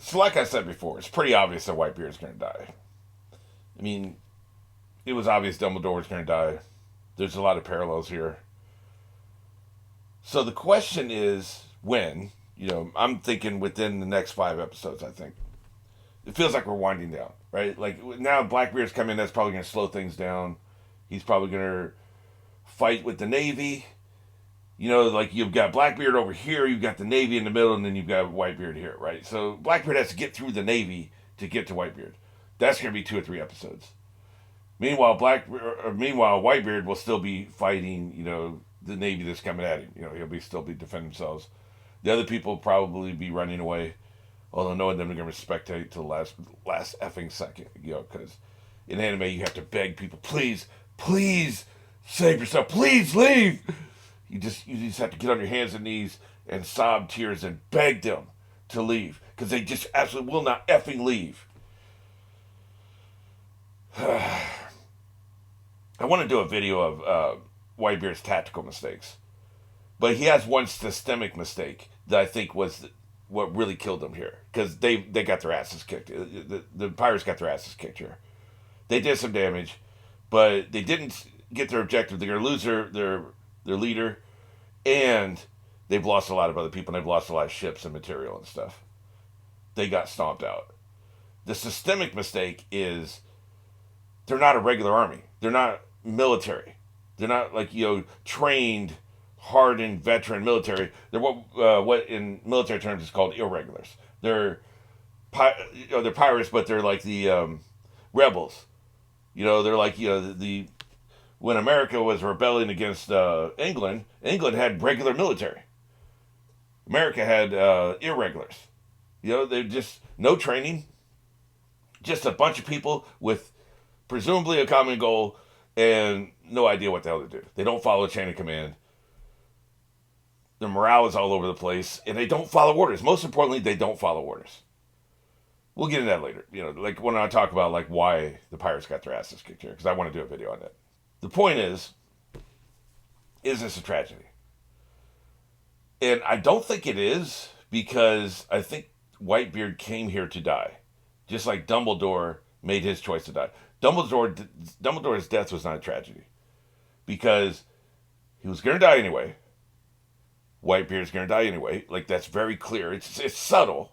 So, like I said before, it's pretty obvious that Whitebeard's going to die. I mean, it was obvious Dumbledore was going to die. There's a lot of parallels here. So the question is when. I'm thinking within the next 5 episodes. I think it feels like we're winding down, right? Like now Blackbeard's coming. That's probably going to slow things down. He's probably going to fight with the Navy. Like you've got Blackbeard over here, you've got the Navy in the middle, and then you've got Whitebeard here, right? So Blackbeard has to get through the Navy to get to Whitebeard. That's going to be 2 or 3 episodes. Meanwhile, Whitebeard will still be fighting, the Navy that's coming at him. He'll still be defending themselves. The other people will probably be running away, although none of them are going to spectate to the last effing second, because in anime you have to beg people, please save yourself, please leave. You just have to get on your hands and knees and sob tears and beg them to leave because they just absolutely will not effing leave. I want to do a video of Whitebeard's tactical mistakes, but he has one systemic mistake that I think was what really killed him here because they got their asses kicked. The pirates got their asses kicked here. They did some damage, but they didn't get their objective. They're going to lose their leader, and they've lost a lot of other people, and they've lost a lot of ships and material and stuff. They got stomped out. The systemic mistake is they're not a regular army. They're not military. They're not like trained, hardened, veteran military. They're what in military terms is called irregulars. They're pirates, but they're like the rebels. They're like the when America was rebelling against England, England had regular military. America had irregulars. They're just no training, just a bunch of people with presumably a common goal and no idea what the hell to do. They don't follow a chain of command. Their morale is all over the place, and they don't follow orders. Most importantly, they don't follow orders. We'll get into that later. Like when I talk about like why the pirates got their asses kicked here, because I want to do a video on that. The point is this a tragedy? And I don't think it is, because I think Whitebeard came here to die. Just like Dumbledore made his choice to die. Dumbledore's death was not a tragedy, because he was going to die anyway. Whitebeard's going to die anyway. Like, that's very clear. It's subtle,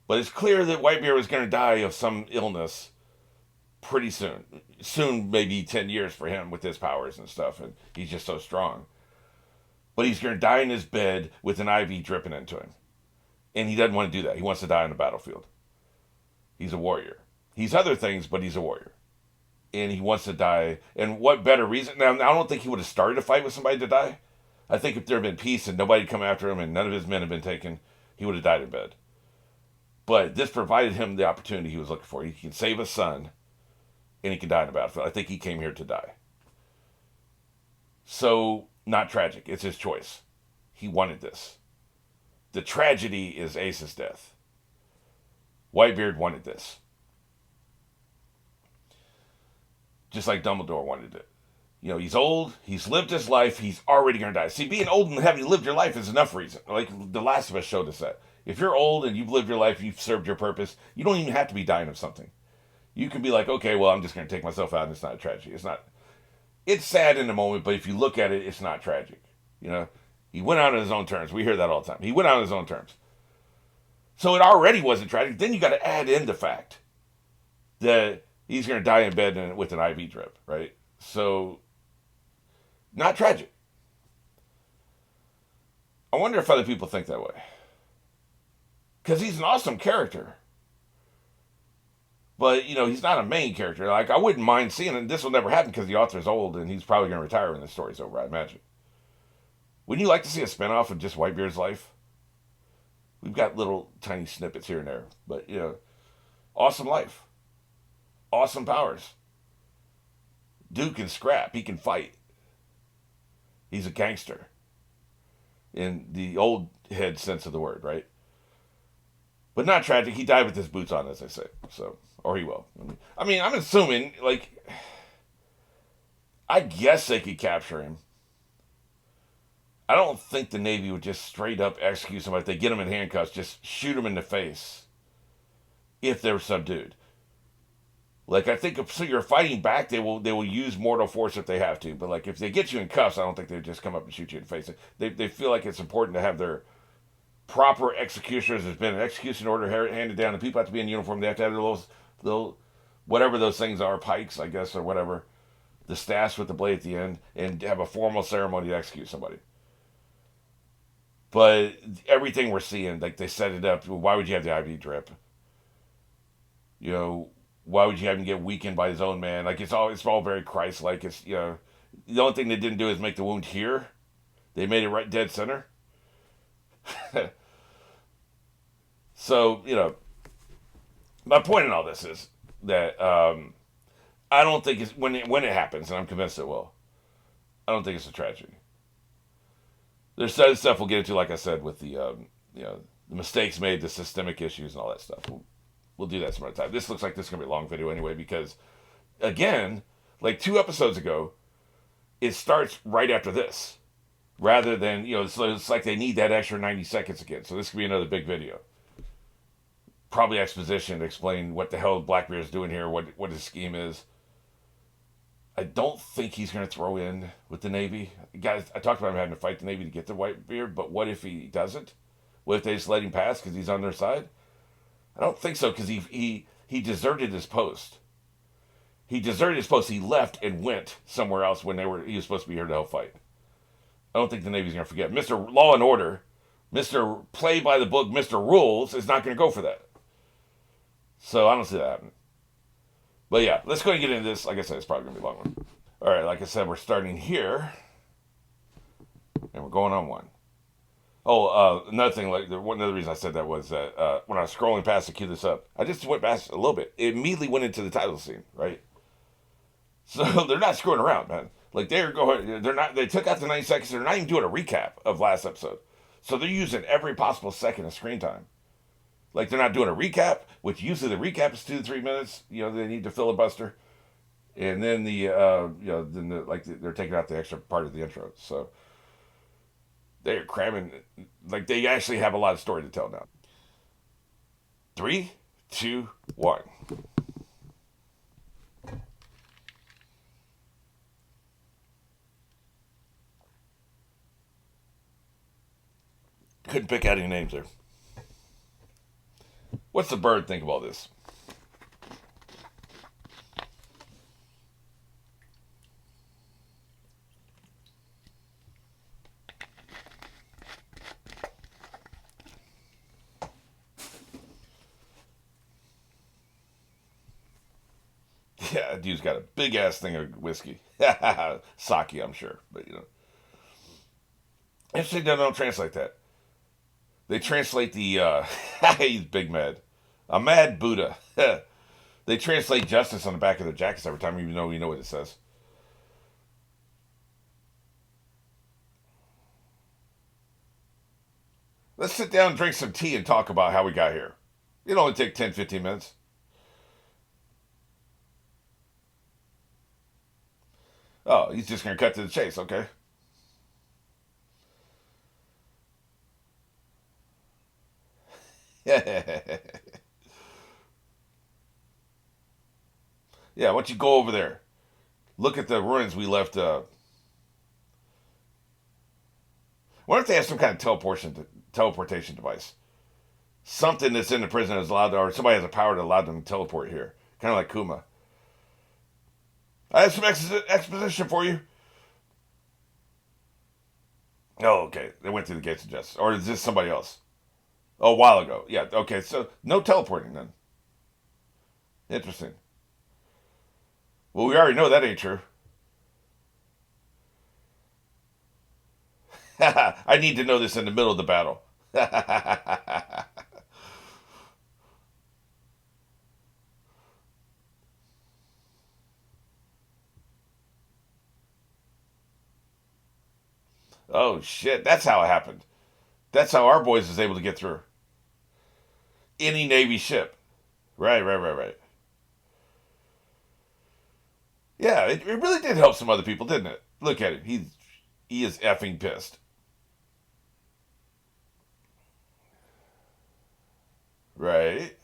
but it's clear that Whitebeard was going to die of some illness pretty soon. Soon, maybe 10 years for him with his powers and stuff, and he's just so strong. But he's going to die in his bed with an IV dripping into him. And he doesn't want to do that. He wants to die on the battlefield. He's a warrior. He's other things, but he's a warrior. And he wants to die. And what better reason? Now, I don't think he would have started a fight with somebody to die. I think if there had been peace and nobody had come after him and none of his men had been taken, he would have died in bed. But this provided him the opportunity he was looking for. He can save his son, and he can die in the battlefield. I think he came here to die. So, not tragic. It's his choice. He wanted this. The tragedy is Ace's death. Whitebeard wanted this. Just like Dumbledore wanted it. He's old, he's lived his life, he's already going to die. See, being old and having lived your life is enough reason. Like, The Last of Us showed us that. If you're old and you've lived your life, you've served your purpose, you don't even have to be dying of something. You can be like, okay, well, I'm just going to take myself out, and it's not a tragedy. It's sad in the moment, but if you look at it, it's not tragic. He went out on his own terms. We hear that all the time. He went out on his own terms. So it already wasn't tragic. Then you got to add in the fact that he's going to die in bed with an IV drip, right? So, not tragic. I wonder if other people think that way. Because he's an awesome character. But, he's not a main character. Like, I wouldn't mind seeing it. This will never happen because the author's old and he's probably going to retire when the story's over, I imagine. Wouldn't you like to see a spinoff of just Whitebeard's life? We've got little tiny snippets here and there. But, awesome life. Awesome powers. Dude can scrap. He can fight. He's a gangster. In the old head sense of the word, right? But not tragic. He died with his boots on, as I say. So, or he will. I mean, I'm assuming, like, I guess they could capture him. I don't think the Navy would just straight up execute somebody. If they get him in handcuffs, just shoot him in the face. if they're subdued. Like I think if so you're fighting back, they will use mortal force if they have to. But like if they get you in cuffs, I don't think they just come up and shoot you in the face. They feel like it's important to have their proper executioners. There's been an execution order handed down. The people have to be in uniform. They have to have their little whatever those things are, pikes, I guess, or whatever, the staffs with the blade at the end, and have a formal ceremony to execute somebody. But everything we're seeing, like they set it up. Why would you have the IV drip? You know, why would you have him get weakened by his own man? Like it's all very Christ-like. It's the only thing they didn't do is make the wound here. They made it right dead center. So my point in all this is that I don't think it's when it happens, and I'm convinced it will. I don't think it's a tragedy. There's other stuff we'll get into, like I said, with the mistakes made, the systemic issues, and all that stuff. We'll do that some other time. This looks like this is gonna be a long video anyway because, again, like 2 episodes ago, it starts right after this, rather than it's like they need that extra 90 seconds again. So this could be another big video. Probably exposition to explain what the hell Blackbeard's doing here, what his scheme is. I don't think he's going to throw in with the Navy. Guys, I talked about him having to fight the Navy to get the Whitebeard, but what if he doesn't? What if they just let him pass because he's on their side? I don't think so because he deserted his post. He deserted his post. He left and went somewhere else when he was supposed to be here to help fight. I don't think the Navy's going to forget. Mr. Law and Order, Mr. Play by the Book, Mr. Rules is not going to go for that. So I don't see that happening. But yeah, let's go and get into this. Like I said, it's probably going to be a long one. All right, like I said, we're starting here. And we're going on one. Oh, another thing, one other reason I said that was that when I was scrolling past to cue this up, I just went past a little bit. It immediately went into the title scene, right? So they're not screwing around, man. Like they took out the 90 seconds. They're not even doing a recap of last episode. So they're using every possible second of screen time. Like they're not doing a recap, which usually the recap is 2 to 3 minutes. They need to filibuster, and then they're taking out the extra part of the intro. So they're cramming, like they actually have a lot of story to tell now. 3, 2, 1. Couldn't pick out any names there. What's the bird think of all this? Yeah, dude's got a big ass thing of whiskey. Sake, I'm sure. But interesting they don't translate that. They translate the he's big mad. A mad Buddha. They translate justice on the back of their jackets every time, even though we know what it says. Let's sit down and drink some tea and talk about how we got here. It'll only take 10, 15 minutes. Oh, he's just going to cut to the chase, okay. Yeah, why don't you go over there? Look at the ruins we left. Why don't they have some kind of teleportation device? Something that's in the prison is allowed to, or somebody has a power to allow them to teleport here. Kind of like Kuma. I have some exposition for you. Oh, okay. They went through the gates of justice. Or is this somebody else? Oh, a while ago. Yeah, okay. So, no teleporting then. Interesting. Well, we already know that ain't true. I need to know this in the middle of the battle. Oh, shit. That's how it happened. That's how our boys was able to get through. Any Navy ship. Right. Yeah, it really did help some other people, didn't it? Look at it. He is effing pissed. Right.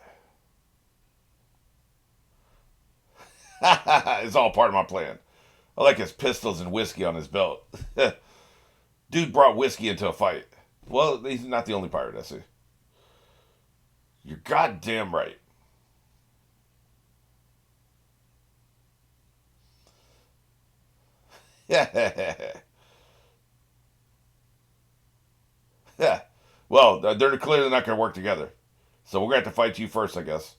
It's all part of my plan. I like his pistols and whiskey on his belt. Dude brought whiskey into a fight. Well, he's not the only pirate, I see. You're goddamn right. Yeah. Yeah. Well, they're clearly not going to work together. So we're going to have to fight you first, I guess.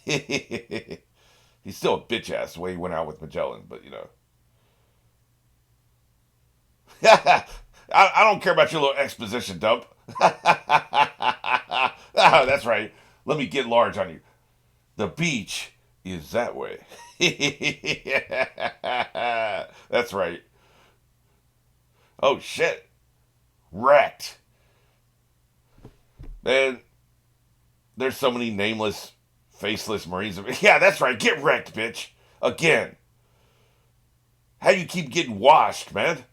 He's still a bitch ass the way he went out with Magellan, but you know. I don't care about your little exposition dump. Oh, that's right. Let me get large on you. The beach is that way. That's right. Oh shit. Wrecked. Man, there's so many nameless, faceless Marines. Yeah, that's right. Get wrecked, bitch. Again. How do you keep getting washed, man?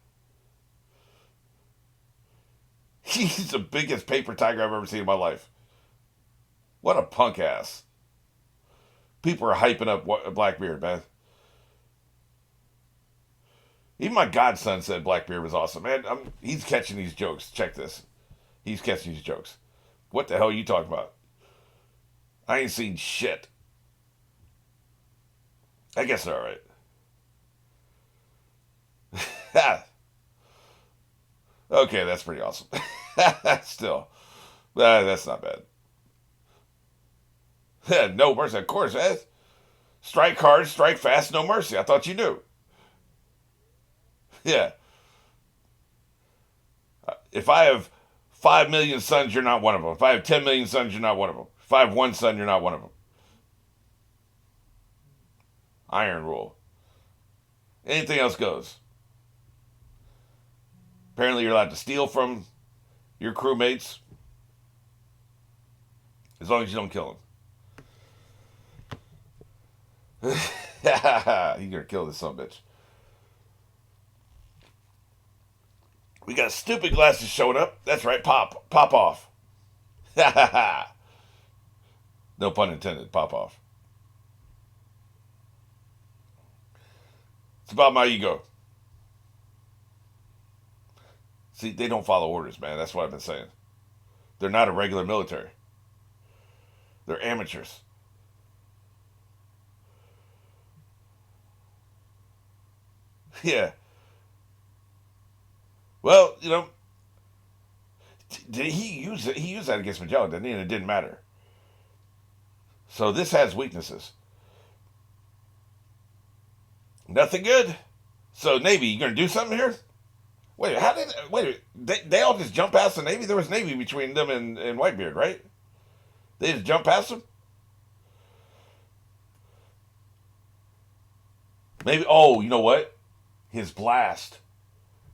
He's the biggest paper tiger I've ever seen in my life. What a punk ass. People are hyping up Blackbeard, man. Even my godson said Blackbeard was awesome, man. He's catching these jokes. Check this. He's catching these jokes. What the hell are you talking about? I ain't seen shit. I guess they're alright. Okay, that's pretty awesome. Still, that's not bad. No mercy, of course. Strike hard, strike fast, no mercy. I thought you knew. Yeah. If I have 5 million sons, you're not one of them. If I have 10 million sons, you're not one of them. If I have one son, you're not one of them. Iron rule. Anything else goes. Apparently, you're allowed to steal from your crewmates as long as you don't kill them. You're gonna kill this son of a bitch. We got stupid glasses showing up. That's right, pop off. No pun intended. Pop off. It's about my ego. See, they don't follow orders, man. That's what I've been saying. They're not a regular military. They're amateurs. Yeah. Well, you know, did he use it? He used that against Magellan, didn't he? And it didn't matter. So this has weaknesses. Nothing good. So Navy, you gonna do something here? Wait, how did? Wait, they all just jump past the Navy. There was Navy between them and Whitebeard, right? They just jump past them. Maybe. Oh, you know what? His blast.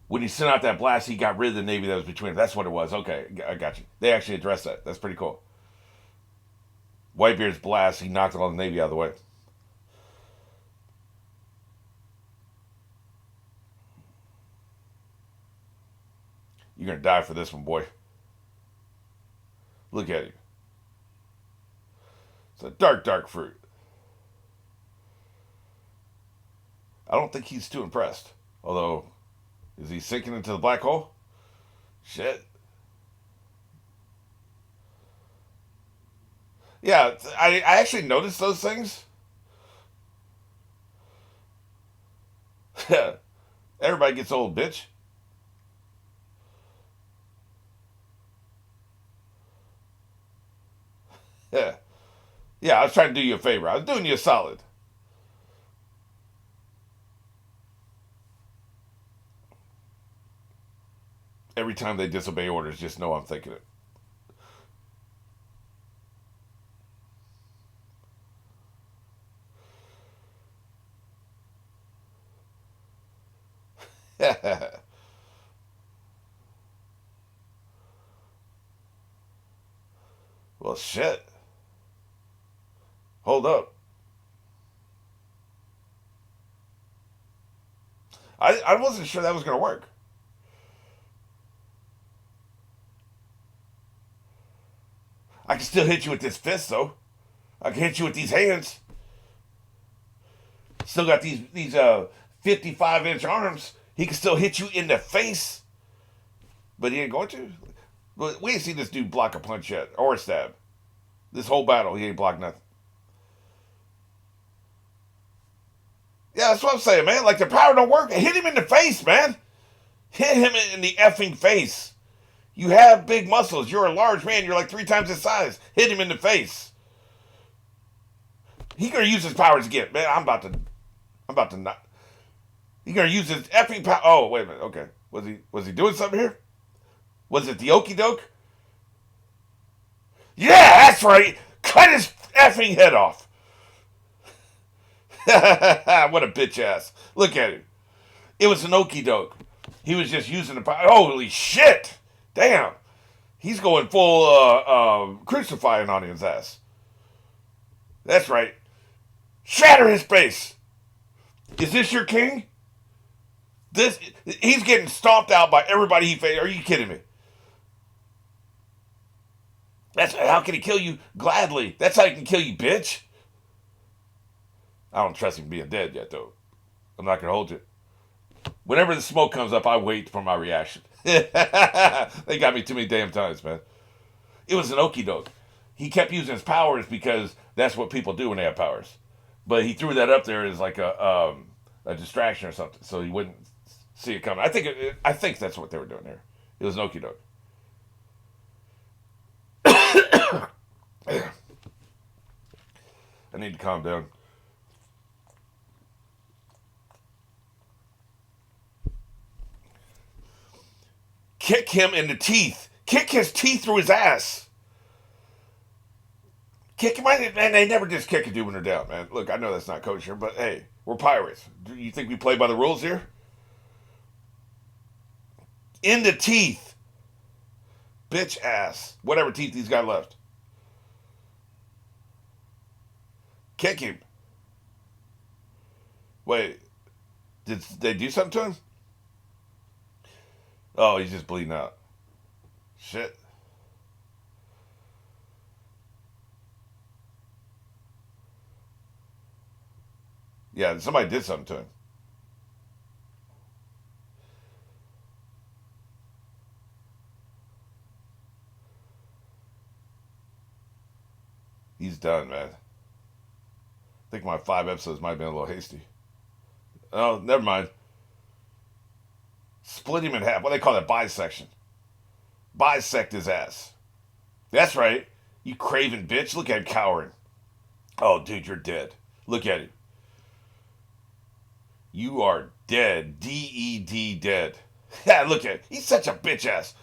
When he sent out that blast, he got rid of the Navy that was between them. That's what it was. Okay, I got you. They actually addressed that. That's pretty cool. Whitebeard's blast, he knocked all the Navy out of the way. You're gonna die for this one, boy. Look at you. It's a dark, dark fruit. I don't think he's too impressed. Although, is he sinking into the black hole? Shit. Yeah, I actually noticed those things. Everybody gets old, bitch. Yeah. Yeah, I was trying to do you a favor. I was doing you a solid. Every time they disobey orders, just know I'm thinking it. Well, shit. Hold up. I wasn't sure that was going to work. I can still hit you with this fist, though. I can hit you with these hands. Still got these 55-inch arms. He can still hit you in the face. But he ain't going to. But we ain't seen this dude block a punch yet. Or a stab. This whole battle, he ain't blocked nothing. Yeah, that's what I'm saying, man. Like, the power don't work. Hit him in the face, man. Hit him in the effing face. You have big muscles. You're a large man. You're like 3 times his size. Hit him in the face. He gonna use his powers again, man. I'm about to not. He gonna use his effing power. Oh, wait a minute. Okay, was he doing something here? Was it the okie doke? Yeah, that's right. Cut his effing head off. What a bitch ass. Look at him. It was an okie doke. He was just using the power. Holy shit! Damn. He's going full crucifying on his ass. That's right. Shatter his face. Is this your king? He's getting stomped out by everybody he faced. Are you kidding me? That's how can he kill you gladly? That's how he can kill you, bitch. I don't trust him being dead yet, though. I'm not gonna hold you. Whenever the smoke comes up, I wait for my reaction. They got me too many damn times, man. It was an okie doke. He kept using his powers because that's what people do when they have powers. But he threw that up there as like a distraction or something, so he wouldn't see it coming. I think that's what they were doing here. It was an okie doke. I need to calm down. Kick him in the teeth. Kick his teeth through his ass. Kick him, and they never just kick a dude when they're down, man. Look, I know that's not kosher, but hey, we're pirates. Do you think we play by the rules here? In the teeth. Bitch ass. Whatever teeth he's got left. Kick him. Wait. Did they do something to him? Oh, he's just bleeding out. Shit. Yeah, somebody did something to him. He's done, man. I think my 5 episodes might have been a little hasty. Oh, never mind. Split him in half. What do they call that? Bisection. Bisect his ass. That's right. You craven bitch. Look at him cowering. Oh, dude, you're dead. Look at him. You are dead. D-E-D dead. Yeah, look at him. He's such a bitch ass.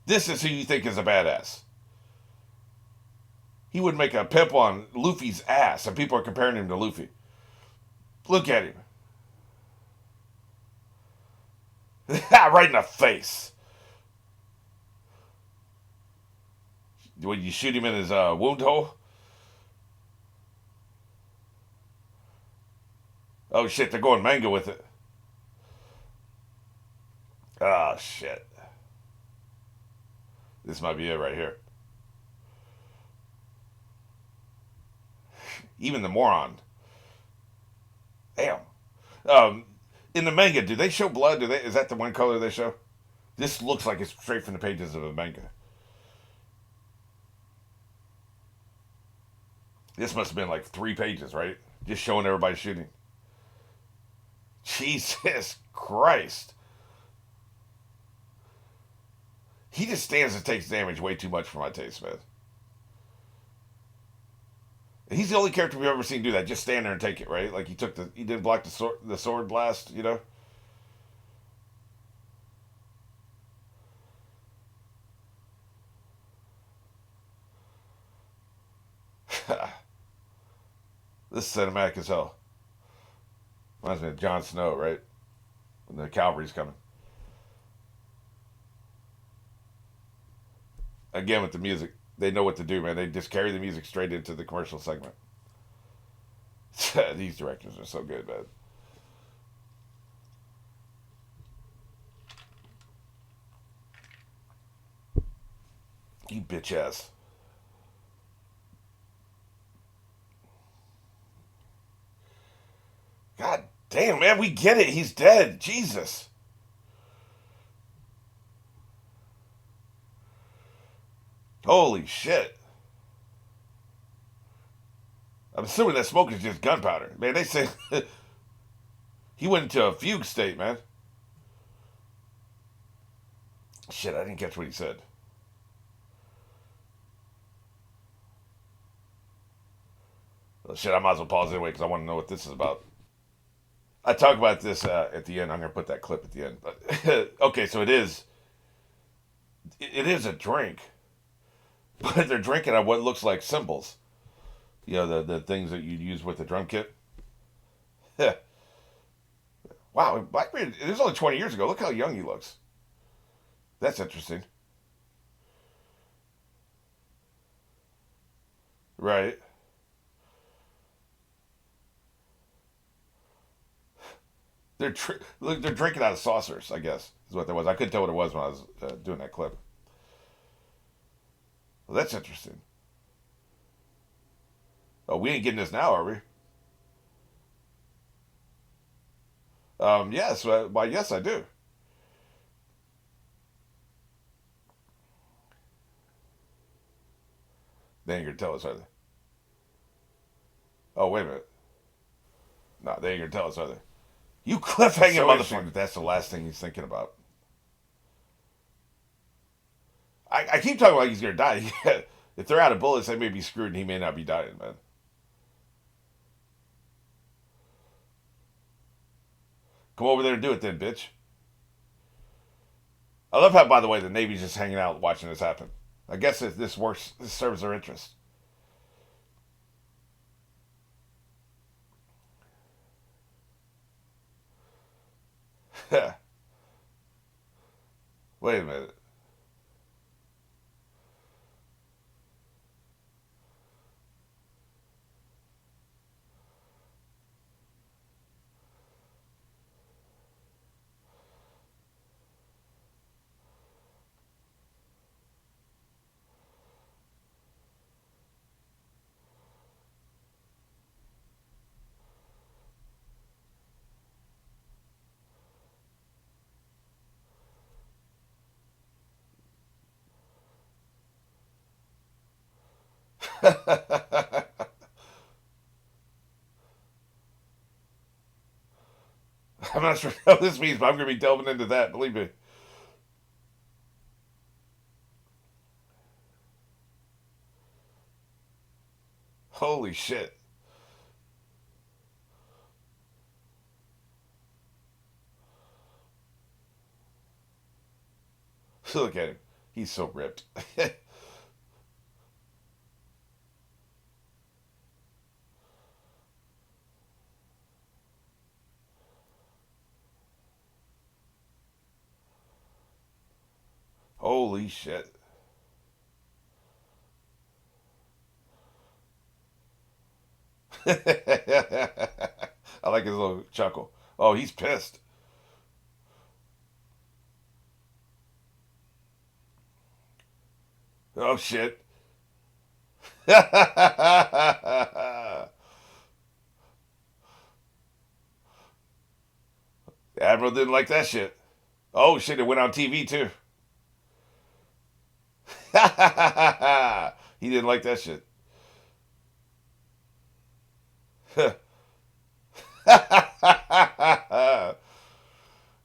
This is who you think is a badass. He would make a pimp on Luffy's ass, and people are comparing him to Luffy. Look at him. Right in the face. When you shoot him in his wound hole? Oh shit, they're going manga with it. Oh shit. This might be it right here. Even the moron. Damn. In the manga, do they show blood? Is that the one color they show? This looks like it's straight from the pages of a manga. This must have been like 3 pages, right? Just showing everybody shooting. Jesus Christ. He just stands and takes damage way too much for my taste, man. He's the only character we've ever seen do that. Just stand there and take it, right? Like he didn't block the sword blast, you know? This is cinematic as hell. Reminds me of Jon Snow, right? When the cavalry's coming. Again with the music. They know what to do, man. They just carry the music straight into the commercial segment. These directors are so good, man. You bitch ass. Damn, man, we get it. He's dead. Jesus. Holy shit. I'm assuming that smoke is just gunpowder. Man, they say he went into a fugue state, man. Shit, I didn't catch what he said. Well, shit, I might as well pause anyway because I want to know what this is about. I talk about this at the end. I'm gonna put that clip at the end. But okay, so it is a drink, but they're drinking on what looks like symbols. You know, the things that you use with the drum kit. Wow, Blackbeard. It was only 20 years ago. Look how young he looks. That's interesting. Right. Look, they're drinking out of saucers. I guess is what that was. I couldn't tell what it was when I was doing that clip. Well, that's interesting. Oh, we ain't getting this now, are we? Yes. Why, yes, I do. They ain't gonna tell us, are they? Oh, wait a minute. No, they ain't gonna tell us, are they? You cliffhanging so motherfucker. That's the last thing he's thinking about. I keep talking like he's gonna die. If they're out of bullets, they may be screwed, and he may not be dying, man. Come over there and do it, then, bitch. I love how, by the way, the Navy's just hanging out watching this happen. I guess this works. This serves their interest. Wait a minute. I'm not sure what this means, but I'm going to be delving into that. Believe me. Holy shit. Look at him. He's so ripped. Holy shit. I like his little chuckle. Oh, he's pissed. Oh, shit. Admiral didn't like that shit. Oh, shit, it went on TV, too. He didn't like that shit. You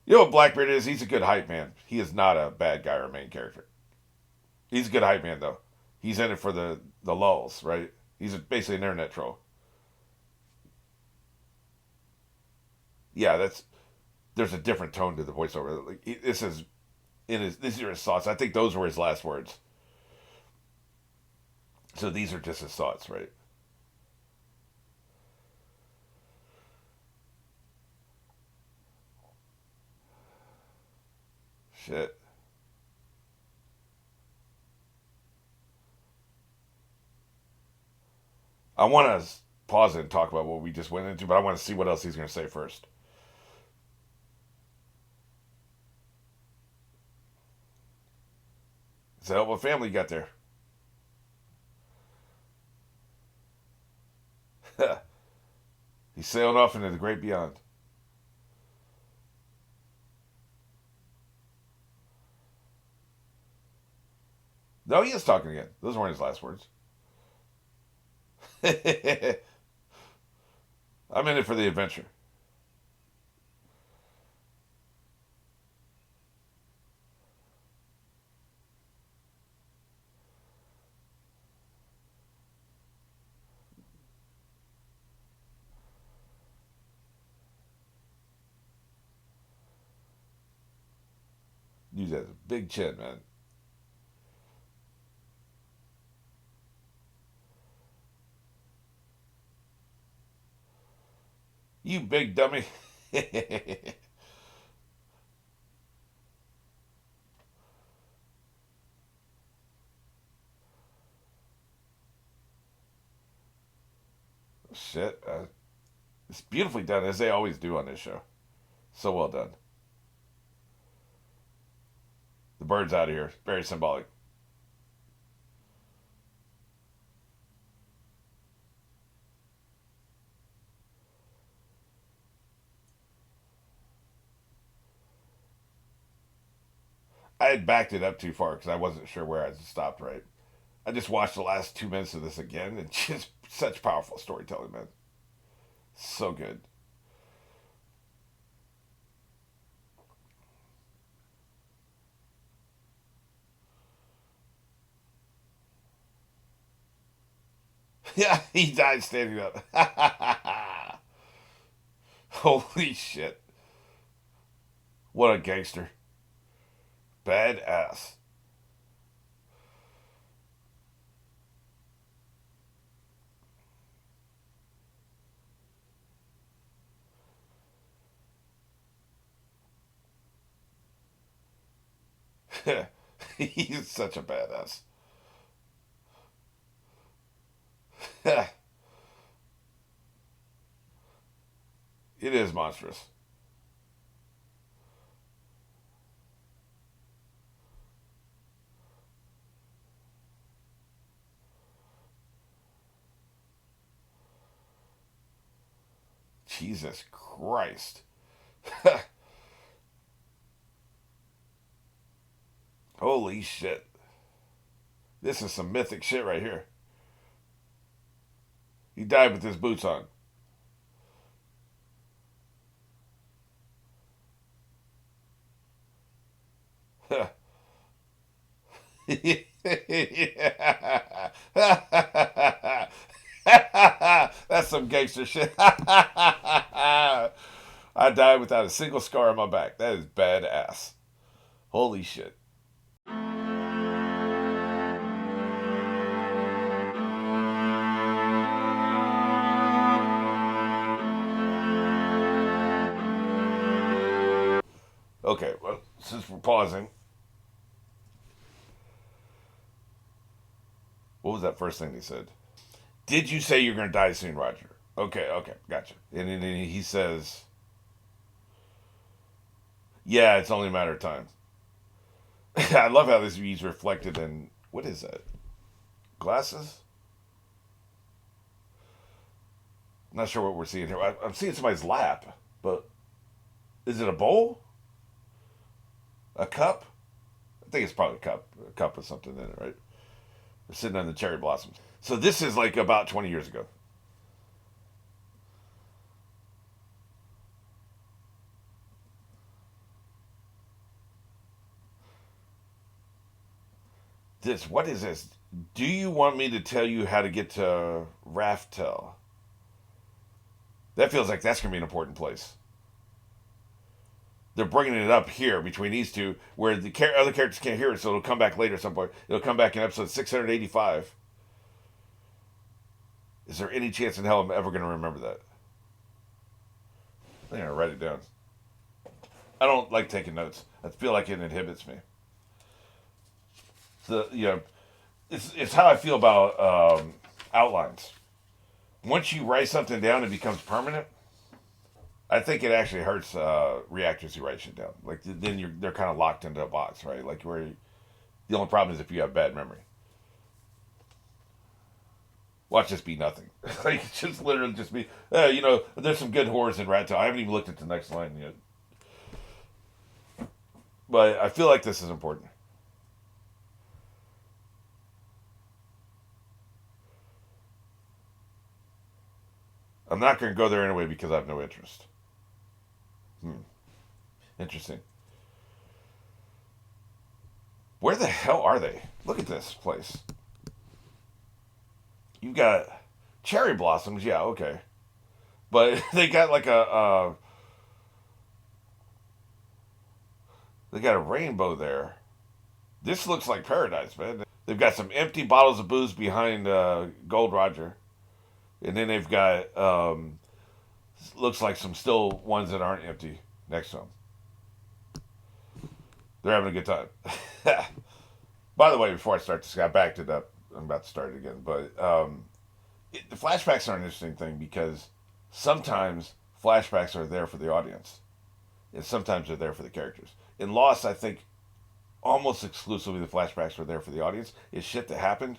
know what Blackbeard is? He's a good hype man. He is not a bad guy or a main character. He's a good hype man, though. He's in it for the lulls, right? He's basically an internet troll. Yeah, there's a different tone to the voiceover. Like, this is these are his thoughts. I think those were his last words. So these are just his thoughts, right? Shit. I want to pause it and talk about what we just went into, but I want to see what else he's going to say first. So, hell of a family you got there. He's sailing off into the great beyond. No, he is talking again. Those weren't his last words. I'm in it for the adventure. Dude has a big chin, man. You big dummy. Shit. It's beautifully done, as they always do on this show. So well done. The bird's out of here. Very symbolic. I had backed it up too far because I wasn't sure where I stopped right. I just watched the last 2 minutes of this again, and just such powerful storytelling, man. So good. Yeah, he died standing up. Holy shit. What a gangster. Badass. He's such a badass. It is monstrous. Jesus Christ. Holy shit. This is some mythic shit right here. He died with his boots on. That's some gangster shit. I died without a single scar on my back. That is badass. Holy shit. Okay, well, since we're pausing, what was that first thing he said? Did you say you're going to die soon, Roger? Okay, okay, gotcha. And then he says, yeah, it's only a matter of time. I love how this is reflected in, what is that? Glasses? I'm not sure what we're seeing here. I'm seeing somebody's lap, but is it a bowl? A cup? I think it's probably a cup with something in it, right? They're sitting on the cherry blossoms. So this is like about 20 years ago. What is this? Do you want me to tell you how to get to Raftel? That feels like that's going to be an important place. They're bringing it up here between these two, where the other characters can't hear it, so it'll come back later at some point. It'll come back in episode 685. Is there any chance in hell I'm ever going to remember that? I'm going to write it down. I don't like taking notes. I feel like it inhibits me. It's how I feel about outlines. Once you write something down, it becomes permanent. I think it actually hurts reactors who write shit down. Like then they're kind of locked into a box, right? Like where the only problem is if you have bad memory. Watch this be nothing. Like just literally just be. There's some good horrors in Rat Tail. I haven't even looked at the next line yet, but I feel like this is important. I'm not going to go there anyway because I have no interest. Interesting. Where the hell are they? Look at this place. You got cherry blossoms, yeah, okay, but they got like they got a rainbow there. This looks like paradise, man. They've got some empty bottles of booze behind Gold Roger, and then they've got looks like some still ones that aren't empty next to them. They're having a good time. By the way, before I start this, I backed it up. I'm about to start it again, but the flashbacks are an interesting thing because sometimes flashbacks are there for the audience, and sometimes they're there for the characters. In Lost, I think almost exclusively the flashbacks were there for the audience. It's shit that happened,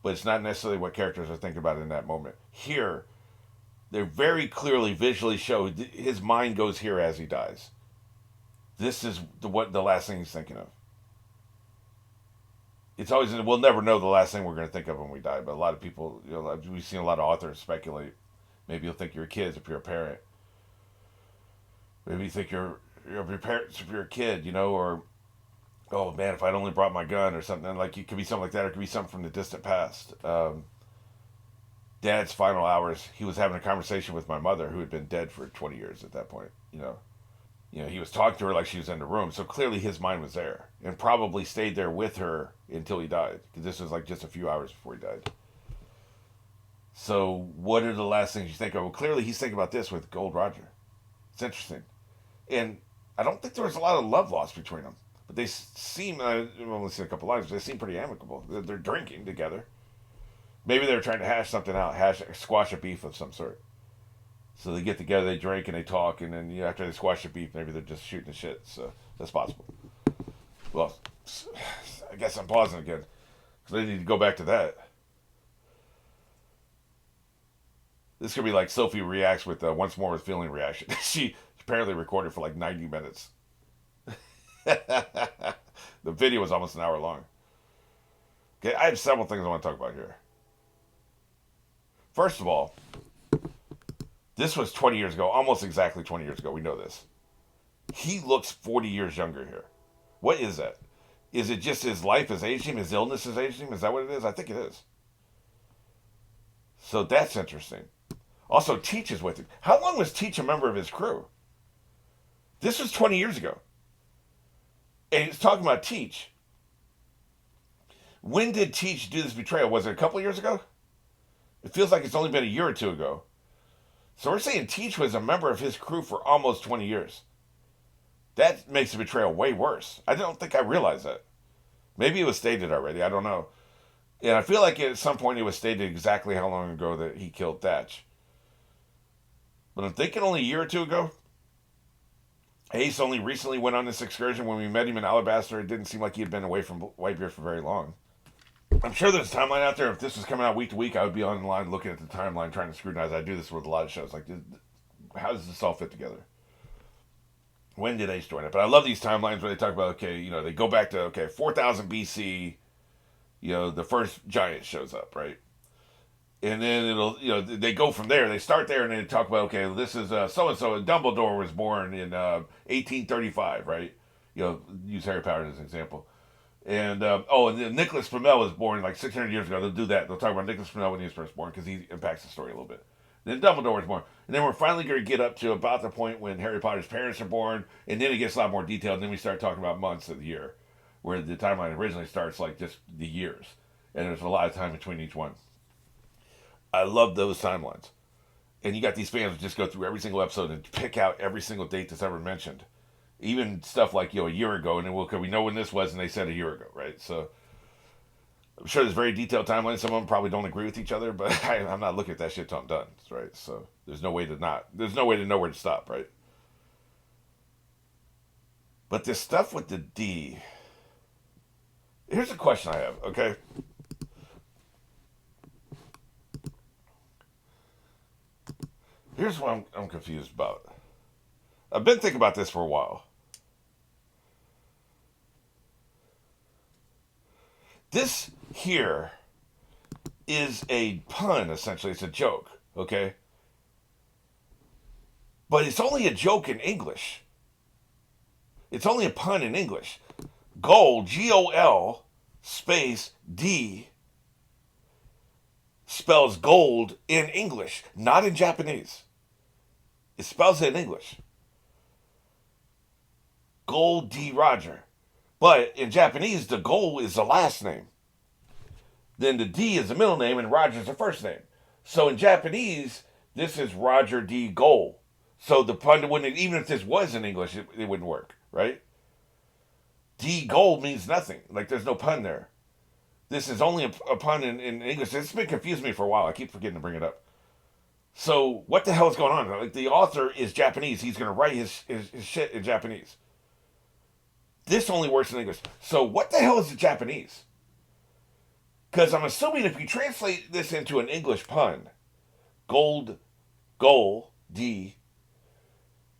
but it's not necessarily what characters are thinking about in that moment. Here, they're very clearly visually show his mind goes here as he dies. This is the last thing he's thinking of. It's always we'll never know the last thing we're going to think of when we die. But a lot of people, we've seen a lot of authors speculate. Maybe you'll think you're kids if you're a parent. Maybe you think you're your parents if you're a kid, or oh man, if I'd only brought my gun or something. Like it could be something like that, or it could be something from the distant past. Dad's final hours, he was having a conversation with my mother, who had been dead for 20 years at that point. He was talking to her like she was in the room, so clearly his mind was there, and probably stayed there with her until he died. Because this was like just a few hours before he died. So, what are the last things you think of? Well, clearly he's thinking about this with Gold Roger. It's interesting, and I don't think there was a lot of love lost between them. But they seem, I've only seen a couple lines, but they seem pretty amicable. They're drinking together. Maybe they were trying to hash something out, squash a beef of some sort. So they get together, they drink, and they talk, and then after they squash the beef, maybe they're just shooting the shit. So that's possible. Well, I guess I'm pausing again because I need to go back to that. This could be like Sophie reacts with Once More with Feeling reaction. She apparently recorded for like 90 minutes. The video was almost an hour long. Okay, I have several things I want to talk about here. First of all, this was 20 years ago, almost exactly 20 years ago. We know this. He looks 40 years younger here. What is that? Is it just his life has aged him? His illness has aged him? Is that what it is? I think it is. So that's interesting. Also, Teach is with him. How long was Teach a member of his crew? This was 20 years ago. And he's talking about Teach. When did Teach do this betrayal? Was it a couple years ago? It feels like it's only been a year or two ago. So we're saying Teach was a member of his crew for almost 20 years. That makes the betrayal way worse. I don't think I realized that. Maybe it was stated already. I don't know. And I feel like at some point it was stated exactly how long ago that he killed Thatch. But I'm thinking only a year or two ago. Ace only recently went on this excursion. When we met him in Alabaster, it didn't seem like he had been away from Whitebeard for very long. I'm sure there's a timeline out there. If this was coming out week to week, I would be online looking at the timeline, trying to scrutinize. I do this with a lot of shows. Like, how does this all fit together? When did Ace join it? But I love these timelines where they talk about, they go back to, 4000 BC, the first giant shows up, right? And then they go from there. They start there and they talk about, this is so-and-so. Dumbledore was born in 1835, right? Use Harry Potter as an example. And, and then Nicholas Flamel was born like 600 years ago. They'll do that. They'll talk about Nicholas Flamel when he was first born because he impacts the story a little bit. Then Dumbledore was born. And then we're finally going to get up to about the point when Harry Potter's parents are born. And then it gets a lot more detailed. And then we start talking about months of the year. Where the timeline originally starts like just the years. And there's a lot of time between each one. I love those timelines. And you got these fans who just go through every single episode and pick out every single date that's ever mentioned. Even stuff like, a year ago, and then we know when this was, and they said a year ago, right? So, I'm sure there's very detailed timelines. Some of them probably don't agree with each other, but I'm not looking at that shit till I'm done, right? So, there's no way to know where to stop, right? But this stuff with the D, here's a question I have, okay? Here's what I'm confused about. I've been thinking about this for a while. This here is a pun, essentially. It's a joke, okay? But it's only a joke in English. It's only a pun in English. Gold, Gol, space D, spells gold in English, not in Japanese. It spells it in English. Gold D. Roger. But in Japanese, the Gold is the last name. Then the D is the middle name and Roger is the first name. So in Japanese, this is Roger D. Gold. So the pun wouldn't, even if this was in English, it wouldn't work, right? D. Gold means nothing. Like there's no pun there. This is only a pun in English. It's been confusing me for a while. I keep forgetting to bring it up. So what the hell is going on? Like the author is Japanese. He's going to write his shit in Japanese. This only works in English. So what the hell is the Japanese? Because I'm assuming if you translate this into an English pun, gold, D,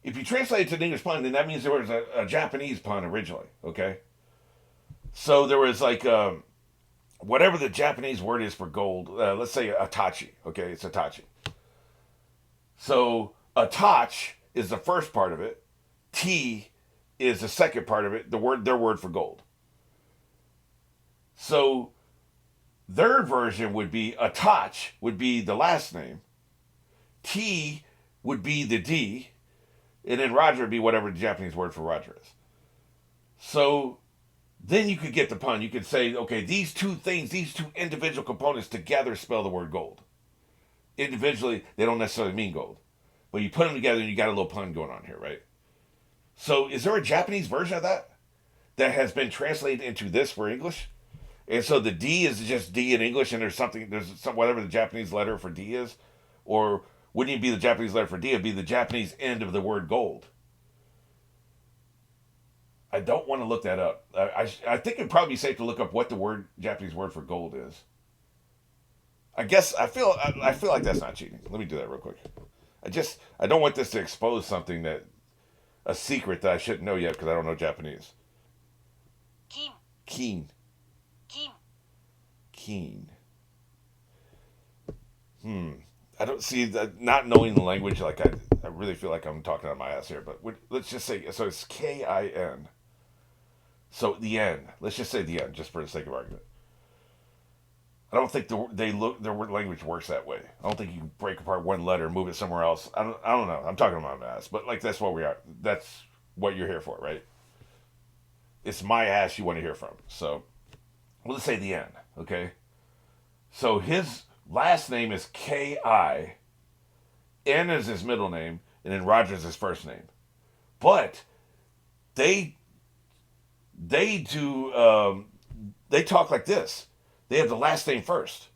if you translate it to an English pun, then that means there was a Japanese pun originally, okay? So there was like, whatever the Japanese word is for gold, let's say Atachi, okay? It's Atachi. So Atach is the first part of it. T is the second part of it, their word for gold. So their version would be Atach would be the last name. T would be the D. And then Roger would be whatever the Japanese word for Roger is. So then you could get the pun. You could say, okay, these two things, these two individual components together spell the word gold. Individually, they don't necessarily mean gold. But you put them together and you got a little pun going on here, right? So is there a Japanese version of that has been translated into this for English? And so the D is just D in English and there's some whatever the Japanese letter for D is? Or wouldn't it be the Japanese letter for D? It'd be the Japanese end of the word gold. I don't want to look that up. I think it'd probably be safe to look up what the Japanese word for gold is. I guess I feel like that's not cheating. Let me do that real quick. I don't want this to expose something a secret that I shouldn't know yet because I don't know Japanese. Keen. I don't see that. Not knowing the language, like I really feel like I'm talking out my ass here. But let's just say so. It's Kin. So the N. Let's just say the N, just for the sake of argument. I don't think their language works that way. I don't think you can break apart one letter and move it somewhere else. I don't know. I'm talking about my ass, but like that's what we are. That's what you're here for, right? It's my ass you want to hear from. So let's say the N, okay? So his last name is Ki. N is his middle name, and then Roger is his first name. But they do they talk like this. They have the last name first.